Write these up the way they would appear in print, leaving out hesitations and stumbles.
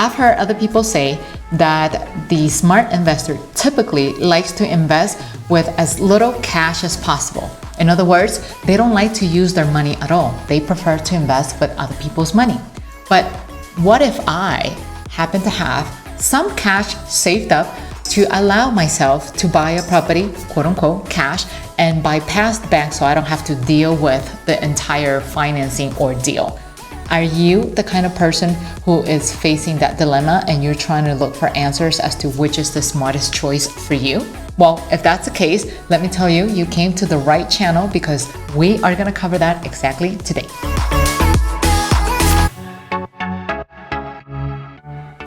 I've heard other people say that the smart investor typically likes to invest with as little cash as possible. In other words, they don't like to use their money at all. They prefer to invest with other people's money. But what if I happen to have some cash saved up to allow myself to buy a property, quote unquote, cash, and bypass the bank so I don't have to deal with the entire financing ordeal? Are you the kind of person who is facing that dilemma and you're trying to look for answers as to which is the smartest choice for you? Well, if that's the case, let me tell you, you came to the right channel because we are going to cover that exactly today.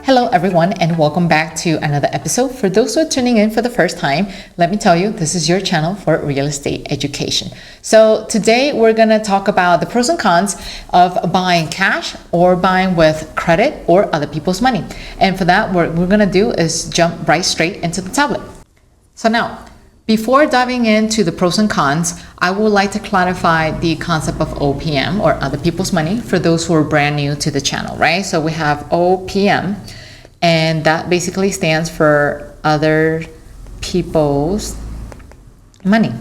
Hello everyone, and welcome back to another episode. For those who are tuning in for the first time, let me tell you, this is your channel for real estate education. So today we're going to talk about the pros and cons of buying cash or buying with credit or other people's money. And for that, what we're going to do is jump right straight into the tablet. So now, before diving into the pros and cons, I would like to clarify the concept of OPM or other people's money for those who are brand new to the channel, right? So we have OPM, and that basically stands for other people's money.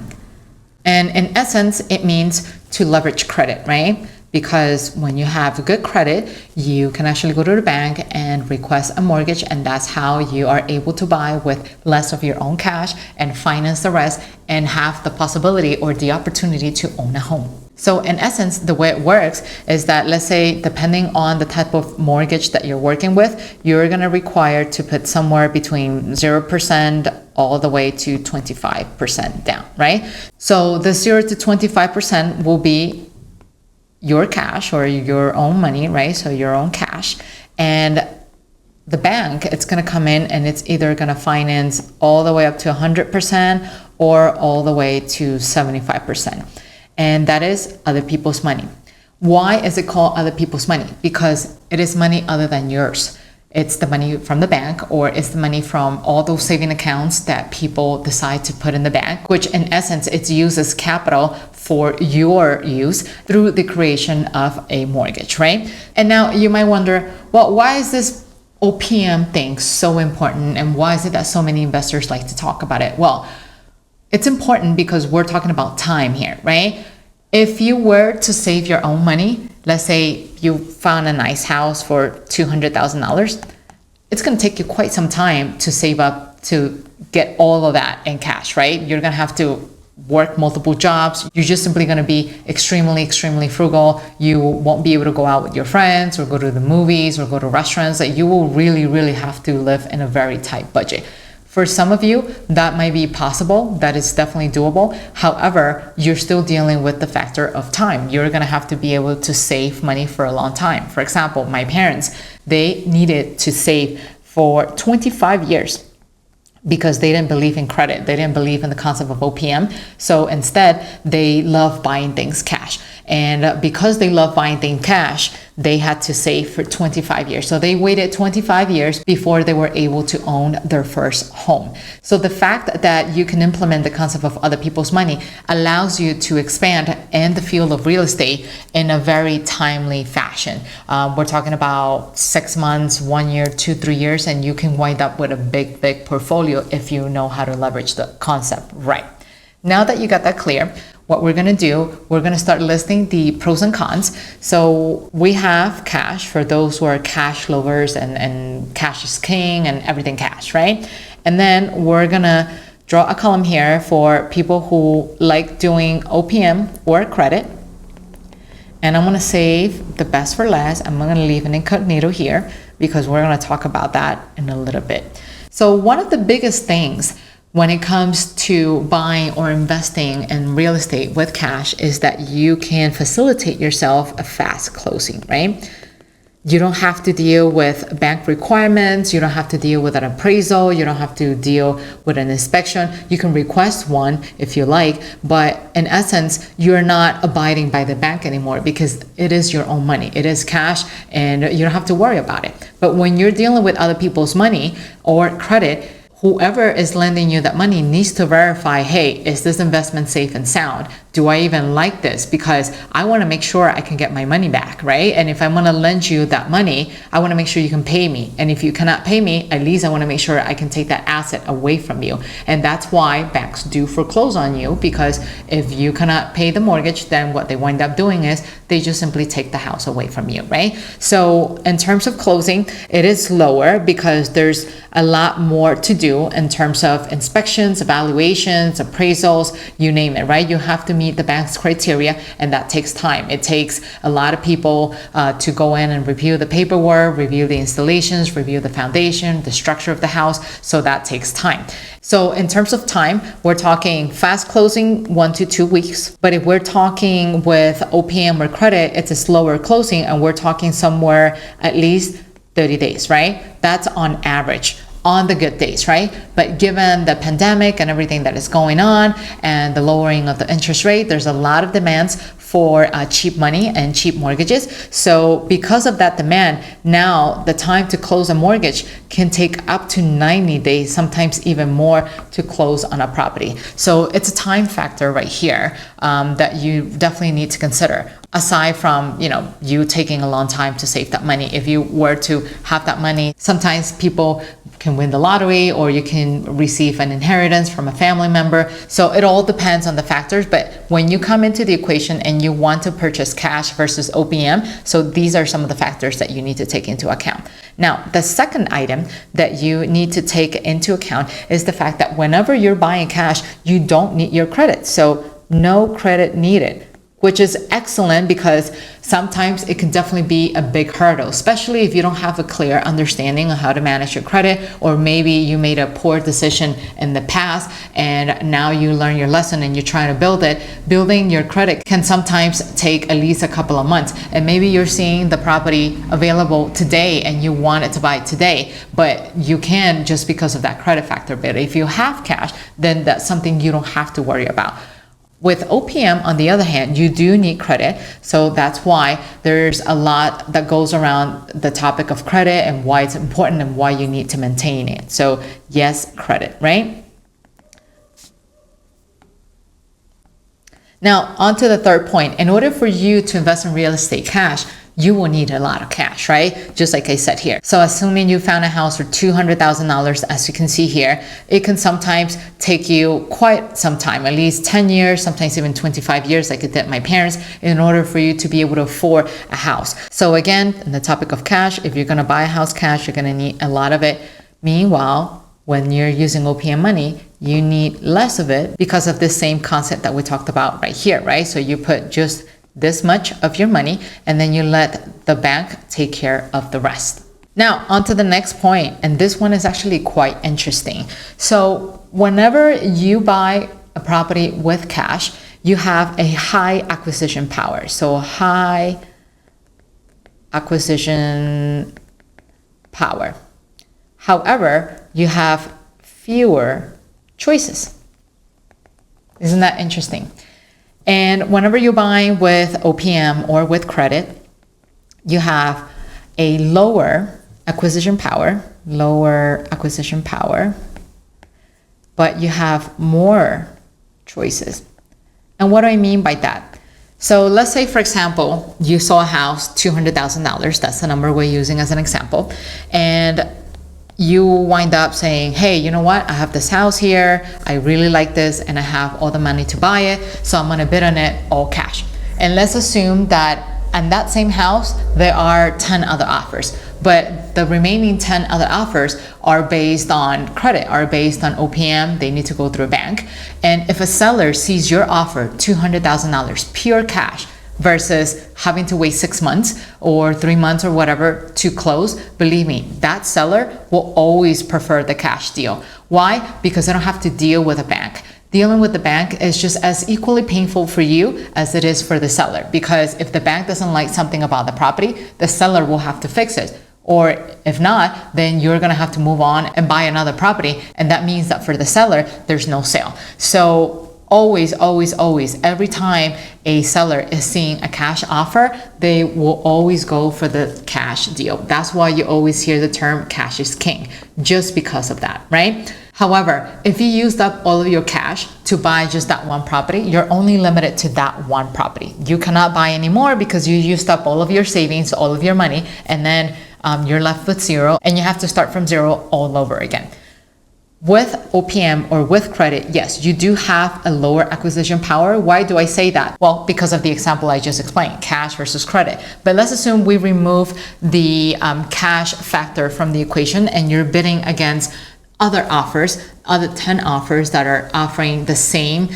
And in essence, it means to leverage credit, right? Because when you have good credit, you can actually go to the bank and request a mortgage, and that's how you are able to buy with less of your own cash and finance the rest and have the possibility or the opportunity to own a home. So in essence, the way it works is that, let's say, depending on the type of mortgage that you're working with, you're gonna require to put somewhere between 0% all the way to 25% down, right? So the 0 to 25% will be your cash or your own money, right? So your own cash. And the bank, it's going to come in and it's either going to finance all the way up to 100% or all the way to 75%. And that is other people's money. Why is it called other people's money? Because it is money other than yours. It's the money from the bank, or it's the money from all those saving accounts that people decide to put in the bank, which in essence, it's used as capital for your use through the creation of a mortgage, right? And now you might wonder, well, why is this OPM thing so important? And why is it that so many investors like to talk about it? Well, it's important because we're talking about time here, right? If you were to save your own money, let's say you found a nice house for $200,000, it's going to take you quite some time to save up to get all of that in cash, right? You're going to have to work multiple jobs. You're just simply going to be extremely frugal. You won't be able to go out with your friends or go to the movies or go to restaurants. That you will really have to live in a very tight budget. For some of you, that might be possible. That is definitely doable. However, you're still dealing with the factor of time. You're going to have to be able to save money for a long time. For example, my parents, they needed to save for 25 years because they didn't believe in credit. They didn't believe in the concept of OPM. So instead, they love buying things cash. And because they love buying things cash, they had to save for 25 years. So they waited 25 years before they were able to own their first home. So the fact that you can implement the concept of other people's money allows you to expand in the field of real estate in a very timely fashion. We're talking about 6 months, 1 year, 2, 3 years, and you can wind up with a big portfolio if you know how to leverage the concept right. Now that you got that clear, what we're going to do, we're going to start listing the pros and cons. So we have cash for those who are cash lovers and cash is king and everything cash, right? And then we're going to draw a column here for people who like doing OPM or credit. And I'm going to save the best for last. I'm going to leave an incognito here because we're going to talk about that in a little bit. So one of the biggest things when it comes to buying or investing in real estate with cash is that you can facilitate yourself a fast closing, right? You don't have to deal with bank requirements. You don't have to deal with an appraisal. You don't have to deal with an inspection. You can request one if you like, but in essence, you're not abiding by the bank anymore because it is your own money. It is cash and you don't have to worry about it. But when you're dealing with other people's money or credit, whoever is lending you that money needs to verify, hey, is this investment safe and sound? do I even like this? Because I want to make sure I can get my money back, right? And if I'm going to lend you that money, I want to make sure you can pay me. And if you cannot pay me, at least I want to make sure I can take that asset away from you. And that's why banks do foreclose on you, because if you cannot pay the mortgage, then what they wind up doing is they just simply take the house away from you, right? So in terms of closing, it is lower because there's a lot more to do in terms of inspections, evaluations, appraisals, you name it, right? You have to meet the bank's criteria, and that takes time. It takes a lot of people to go in and review the paperwork, review the installations, review the foundation, the structure of the house. So that takes time. So in terms of time, we're talking fast closing 1 to 2 weeks. But if we're talking with OPM or credit, it's a slower closing, and we're talking somewhere at least 30 days, right? That's on average, on the good days, right? But given the pandemic and everything that is going on and the lowering of the interest rate, there's a lot of demands for cheap money and cheap mortgages. So because of that demand, now the time to close a mortgage can take up to 90 days, sometimes even more, to close on a property. So it's a time factor right here that you definitely need to consider. Aside from, you taking a long time to save that money. If you were to have that money, sometimes people can win the lottery, or you can receive an inheritance from a family member. So it all depends on the factors. But when you come into the equation and you want to purchase cash versus OPM, so these are some of the factors that you need to take into account. Now, the second item that you need to take into account is the fact that whenever you're buying cash, you don't need your credit. So no credit needed, which is excellent, because sometimes it can definitely be a big hurdle, especially if you don't have a clear understanding of how to manage your credit, or maybe you made a poor decision in the past and now you learn your lesson and you're trying to build it. Building your credit can sometimes take at least a couple of months, and maybe you're seeing the property available today and you want it to buy today, but you can just because of that credit factor. But if you have cash, then that's something you don't have to worry about. With OPM, on the other hand, you do need credit. So that's why there's a lot that goes around the topic of credit and why it's important and why you need to maintain it. So yes, credit, right? Now, on to the third point. In order for you to invest in real estate cash, you will need a lot of cash, right? Just like I said here. So assuming you found a house for $200,000, as you can see here, it can sometimes take you quite some time, at least 10 years, sometimes even 25 years, like it did my parents, in order for you to be able to afford a house. So again, in the topic of cash, if you're gonna buy a house cash, you're gonna need a lot of it. Meanwhile, when you're using OPM money, you need less of it because of this same concept that we talked about right here, right? So you put just this much of your money, and then you let the bank take care of the rest. Now, on to the next point, and this one is actually quite interesting. So whenever you buy a property with cash, you have a high acquisition power. So high acquisition power. However, you have fewer choices. Isn't that interesting? And whenever you're buying with OPM or with credit, you have a lower acquisition power, but you have more choices. And what do I mean by that? So let's say, for example, you saw a house, $200,000, that's the number we're using as an example, and you wind up saying, hey, you know what? I have this house here. I really like this and I have all the money to buy it. So I'm going to bid on it all cash. And let's assume that on that same house, there are 10 other offers, but the remaining 10 other offers are based on credit, are based on OPM. They need to go through a bank. And if a seller sees your offer, $200,000 pure cash, versus having to wait 6 months or 3 months or whatever to close, believe me, that seller will always prefer the cash deal. Why? Because they don't have to deal with a bank. Dealing with the bank is just as equally painful for you as it is for the seller, because if the bank doesn't like something about the property, the seller will have to fix it. Or if not, then you're gonna have to move on and buy another property. And that means that for the seller, there's no sale. So always, every time a seller is seeing a cash offer, they will always go for the cash deal. That's why you always hear the term cash is king, just because of that, right? However, if you used up all of your cash to buy just that one property, you're only limited to that one property. You cannot buy any more because you used up all of your savings, all of your money, and then you're left with zero and you have to start from zero all over again. With OPM or with credit, yes, you do have a lower acquisition power. Why do I say that? Well, because of the example I just explained, cash versus credit. But let's assume we remove the cash factor from the equation and you're bidding against other offers, other 10 offers that are offering the same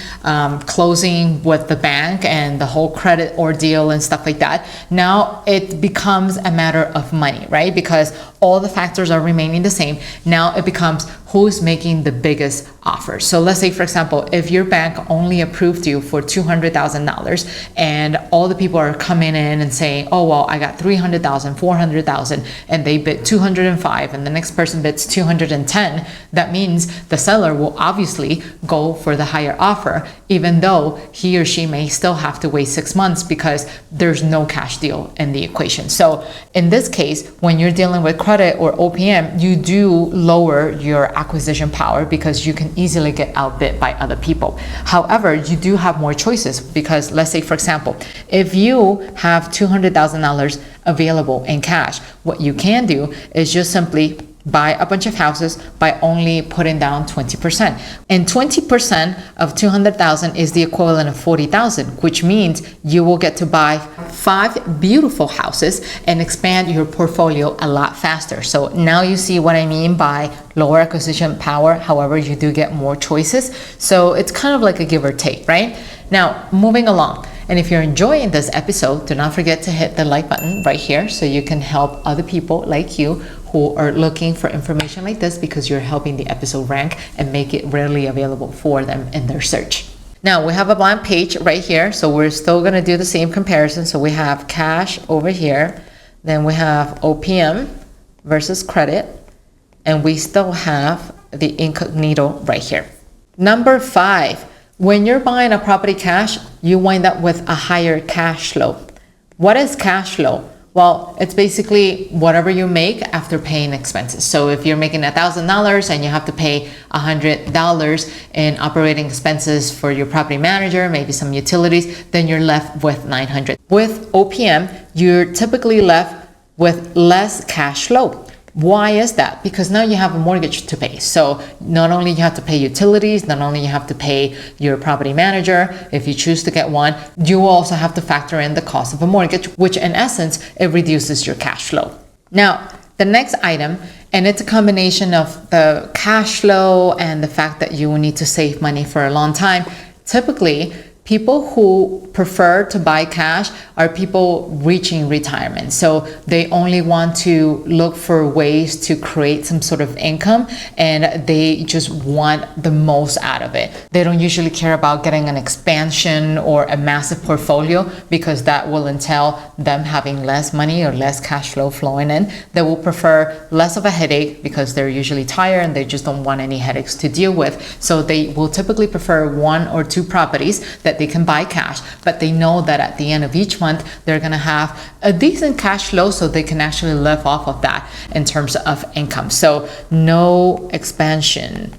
closing with the bank and the whole credit ordeal and stuff like that. Now it becomes a matter of money, right? Because all the factors are remaining the same. Now it becomes who's making the biggest offer. So let's say, for example, if your bank only approved you for $200,000 and all the people are coming in and saying, oh, well, I got 300,000, 400,000, and they bid 205 and the next person bids 210, that means the seller will obviously go for the higher offer, even though he or she may still have to wait 6 months because there's no cash deal in the equation. So in this case, when you're dealing with credit or OPM, you do lower your acquisition power because you can easily get outbid by other people. However, you do have more choices because let's say, for example, if you have $200,000 available in cash, what you can do is just simply buy a bunch of houses by only putting down 20%. And 20% of 200,000 is the equivalent of 40,000, which means you will get to buy 5 beautiful houses and expand your portfolio a lot faster. So now you see what I mean by lower acquisition power. However, you do get more choices. So it's kind of like a give or take, right? Now, moving along. And if you're enjoying this episode, do not forget to hit the like button right here so you can help other people like you who are looking for information like this because you're helping the episode rank and make it readily available for them in their search. Now we have a blank page right here, so we're still going to do the same comparison. So we have cash over here, then we have OPM versus credit, and we still have the incognito right here. Number 5, when you're buying a property cash, you wind up with a higher cash flow. What is cash flow? Well, it's basically whatever you make after paying expenses. So if you're making $1,000 and you have to pay $100 in operating expenses for your property manager, maybe some utilities, then you're left with $900. With OPM, you're typically left with less cash flow. Why is that? Because now you have a mortgage to pay. So not only you have to pay utilities, not only you have to pay your property manager, if you choose to get one, you also have to factor in the cost of a mortgage, which in essence, it reduces your cash flow. Now, the next item, and it's a combination of the cash flow and the fact that you will need to save money for a long time. Typically, people who prefer to buy cash are people reaching retirement. So they only want to look for ways to create some sort of income and they just want the most out of it. They don't usually care about getting an expansion or a massive portfolio because that will entail them having less money or less cash flow flowing in. They will prefer less of a headache because they're usually tired and they just don't want any headaches to deal with. So they will typically prefer 1 or 2 properties that they can buy cash, but they know that at the end of each month, they're going to have a decent cash flow so they can actually live off of that in terms of income. So no expansion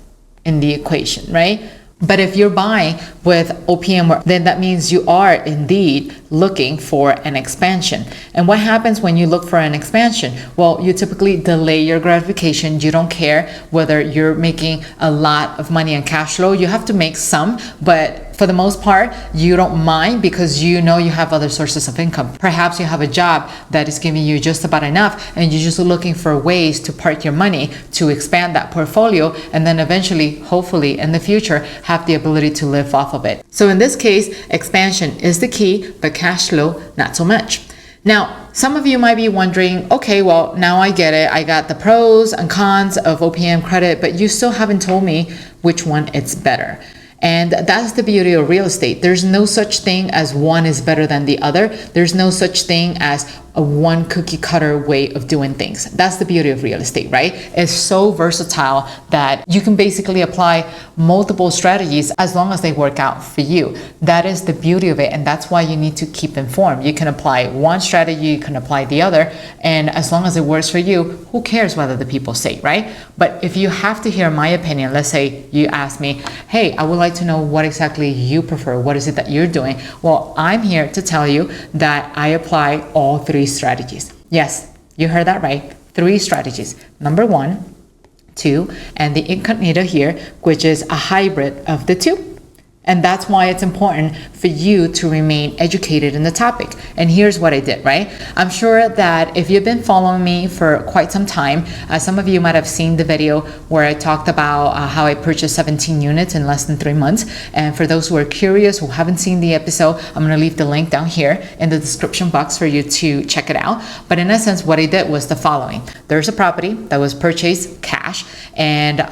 in the equation, right? But if you're buying with OPM, then that means you are indeed looking for an expansion. And what happens when you look for an expansion? Well, you typically delay your gratification. You don't care whether you're making a lot of money in cash flow. You have to make some, but for the most part, you don't mind because you know you have other sources of income. Perhaps you have a job that is giving you just about enough and you're just looking for ways to park your money to expand that portfolio and then eventually, hopefully in the future, have the ability to live off of it. So in this case, expansion is the key, but cash flow, not so much. Now, some of you might be wondering, okay, well, now I get it. I got the pros and cons of OPM credit, but you still haven't told me which one it's better. And that's the beauty of real estate. There's no such thing as one is better than the other. There's no such thing as a one cookie cutter way of doing things. That's the beauty of real estate, right? It's so versatile that you can basically apply multiple strategies as long as they work out for you. That is the beauty of it, and that's why you need to keep informed. You can apply one strategy, you can apply the other, and as long as it works for you, who cares whether the people say, right? But if you have to hear my opinion, let's say you ask me, hey, I would like to know what exactly you prefer. What is it that you're doing? Well, I'm here to tell you that I apply all three strategies. Yes, you heard that right. 3 strategies. Number 1, 2, and the incognito here, which is a hybrid of the 2. And that's why it's important for you to remain educated in the topic. And here's what I did, right? I'm sure that if you've been following me for quite some time, some of you might have seen the video where I talked about how I purchased 17 units in less than 3 months. And for those who are curious, who haven't seen the episode, I'm gonna leave the link down here in the description box for you to check it out. But in essence, what I did was the following. There's a property that was purchased cash, and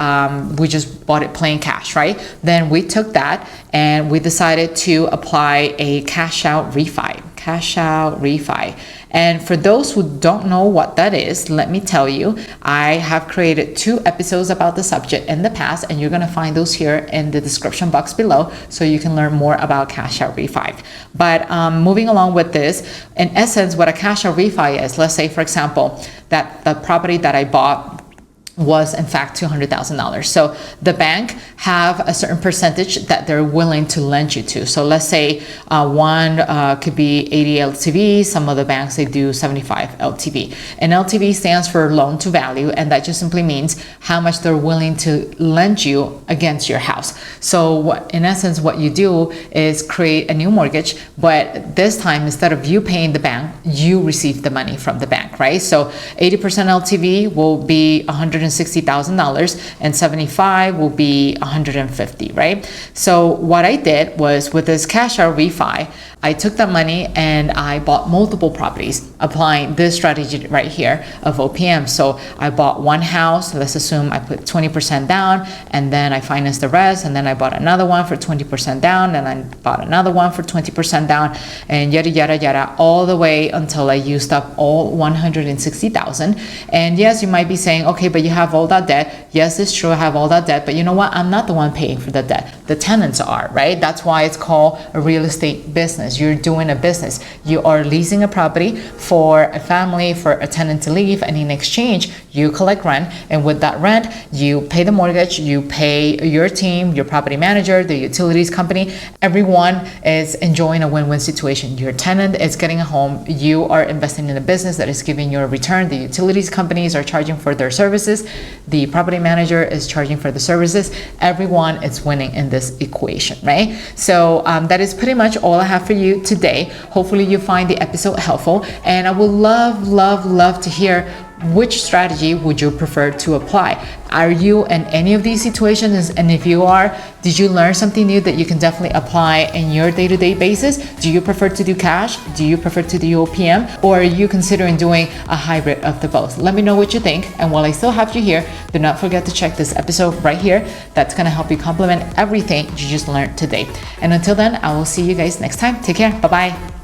we just bought it plain cash, right? Then we took that and we decided to apply a cash out refi. And for those who don't know what that is, let me tell you, I have created 2 episodes about the subject in the past, and you're gonna find those here in the description box below so you can learn more about cash out refi. But moving along with this, in essence, what a cash out refi is, let's say, for example, that the property that I bought was in fact $200,000. So the bank have a certain percentage that they're willing to lend you to. So let's say one could be 80 LTV. Some of the banks, they do 75 LTV. And LTV stands for loan to value, and that just simply means how much they're willing to lend you against your house. So in essence, what you do is create a new mortgage, but this time, instead of you paying the bank, you receive the money from the bank, right? So 80% LTV will be $160,000, and 75 will be 150, right? So what I did was, with this cash out refi, I took that money and I bought multiple properties, applying this strategy right here of OPM. So I bought one house, let's assume I put 20% down, and then I financed the rest, and then I bought another one for 20% down, and I bought another one for 20% down, and yada yada yada, all the way until I used up all 160,000. And yes, you might be saying, okay, but you have all that debt. Yes, it's true, I have all that debt, but you know what? I'm not the one paying for the debt. The tenants are, right? That's why it's called a real estate business. You're doing a business. You are leasing a property for a family, for a tenant to leave, and in exchange, you collect rent. And with that rent, you pay the mortgage, you pay your team, your property manager, the utilities company. Everyone is enjoying a win-win situation. Your tenant is getting a home. You are investing in a business that is giving you a return. The utilities companies are charging for their services. The property manager is charging for the services. Everyone is winning in this equation, right? So that is pretty much all I have for you today. Hopefully you find the episode helpful, and I would love to hear which strategy would you prefer to apply. Are you in any of these situations? And if you are, did you learn something new that you can definitely apply in your day-to-day basis? Do you prefer to do cash? Do you prefer to do OPM? Or are you considering doing a hybrid of the both? Let me know what you think. And while I still have you here, do not forget to check this episode right here. That's gonna help you complement everything you just learned today. And until then, I will see you guys next time. Take care. Bye-bye.